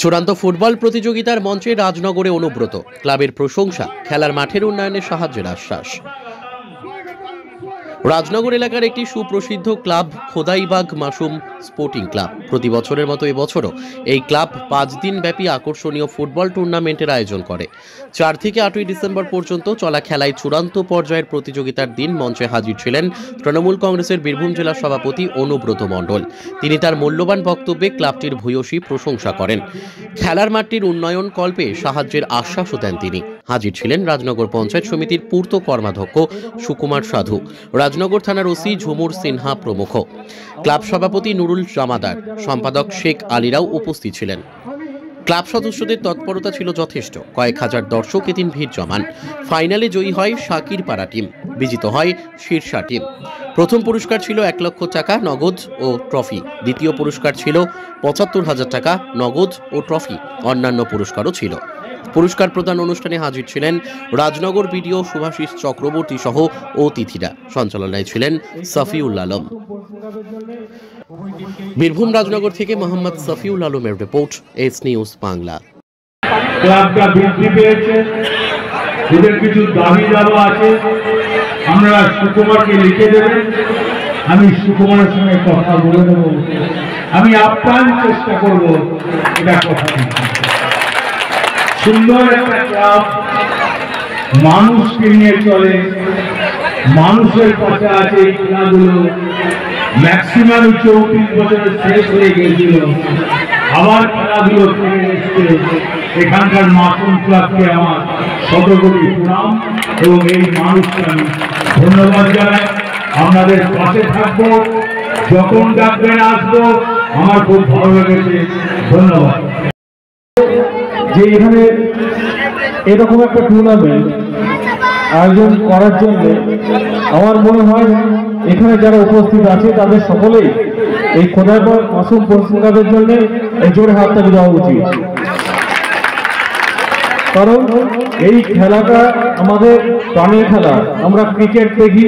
চূড়ান্ত ফুটবল প্রতিযোগিতার মঞ্চে রাজনগরে অনুব্রত, ক্লাবের প্রশংসা, খেলার মাঠের উন্নয়নে সাহায্যের আশ্বাস। রাজনগর এলাকার একটি সুপ্রসিদ্ধ club Khodaibag Masum sporting club প্রতি বছরের মতো এবছরও এই ক্লাব 5 দিন ব্যাপী আকর্ষণীয় ফুটবল টুর্নামেন্টের আয়োজন করে। 4 থেকে 8ই ডিসেম্বর পর্যন্ত চলা খেলায় চূড়ান্ত পর্যায়ের প্রতিযোগিতার দিন মঞ্চে হাজির ছিলেন তৃণমূল কংগ্রেসের বীরভূম জেলা সভাপতি অনুব্রত মণ্ডল। তিনি তার মূল্যবান বক্তব্যে ক্লাবটির ভূয়সী প্রশংসা করেন। খেলার মাঠটির উন্নয়ন কল্পে সাহায্যের আশ্বাসও দেন তিনি। হাজির ছিলেন রাজনগর পঞ্চায়েত সমিতির পূর্ত কর্মাধ্যক্ষ সুকুমার সাধু, রাজনগর থানার ওসি ঝুমুর সিনহা প্রমুখ। ক্লাব সভাপতি নুরুল জামাদার, সম্পাদক শেখ আলীরাও উপস্থিত ছিলেন। ক্লাব সদস্যদের তৎপরতা ছিল যথেষ্ট। কয়েক হাজার দর্শক এদিন ভিড় জমান। ফাইনালে জয়ী হয় শাকিরপাড়া টিম, বিজিত হয় শীর্ষা টিম। প্রথম পুরস্কার ছিল 1 লক্ষ টাকা নগদ ও ট্রফি। দ্বিতীয় পুরস্কার ছিল 75,000 টাকা নগদ ও ট্রফি। অন্যান্য পুরস্কারও ছিল। পুরস্কার প্রদান অনুষ্ঠানে হাজির ছিলেন রাজনগর বিডিও শুভাশিস চক্রবর্তী সহ অতিথিরা। সঞ্চালনায় ছিলেন সাফিউল আলম। বীরভূম রাজনগর থেকে মোহাম্মদ সাফিউল আলমের রিপোর্ট, এস নিউজ বাংলা। ক্লাবটা বৃদ্ধি পেয়েছে, এদের কিছু দাবি দাবা আছে, আপনারা সুকুমারকে লিখে দেবেন, আমি সুকুমারের সঙ্গে কথা বলে দেব। আমি আপ্রাণ চেষ্টা করব এটা কথা দিচ্ছি। সুন্দর একটা ক্লাব, মানুষকে নিয়ে চলে, মানুষের পাশে আছে। এই ক্লাবগুলো ম্যাক্সিমাম 34 বছরের শেষ হয়ে গিয়েছিল, আবার খেলাধুলো ফিরে এসছে। এখানকার মাসুম ক্লাবকে আমার শতকোটি প্রণাম এবং এই মানুষকে আমি ধন্যবাদ জানাই। আপনাদের পাশে থাকবো, যখন ডাকবেন আসবো। আমার খুব ভালো লেগেছে, ধন্যবাদ। যে এখানে এরকম একটা টুর্নামেন্ট আয়োজন করার জন্য আমার মনে হয় এখানে যারা উপস্থিত আছে তাদের সকলেই এই খোদাইবাগ মাসুম স্পোর্টিং ক্লাবের জন্য জোরে হাততালি দেওয়া উচিত। কারণ এই খেলাটা আমাদের প্রাণের খেলা। আমরা ক্রিকেট দেখি,